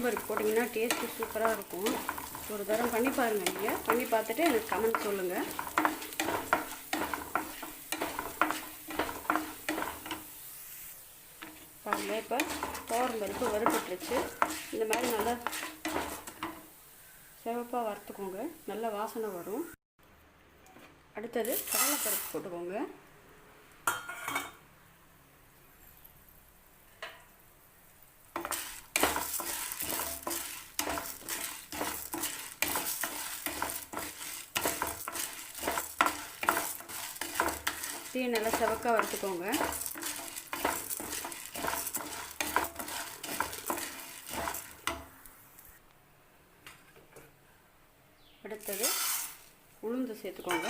துவரம்பருப்பு போட்டிங்கன்னா டேஸ்ட்டு சூப்பராக இருக்கும். ஒரு தரம் பண்ணி பாருங்கள். நீங்கள் பண்ணி பார்த்துட்டு எனக்கு கமெண்ட் சொல்லுங்கள். பாருங்கள், இப்போ துவரம்பருப்பு வறுபட்டுருச்சு. இந்த மாதிரி நல்லா சிவப்பாக வறுத்துக்கோங்க, நல்ல வாசனை வரும். அடுத்தது கடலைப்பருப்பு போட்டுக்கோங்க. இதையும் நல்லா சிவக்காக வறுத்துக்கோங்க. அடுத்தது உளுந்து சேர்த்துக்கோங்க.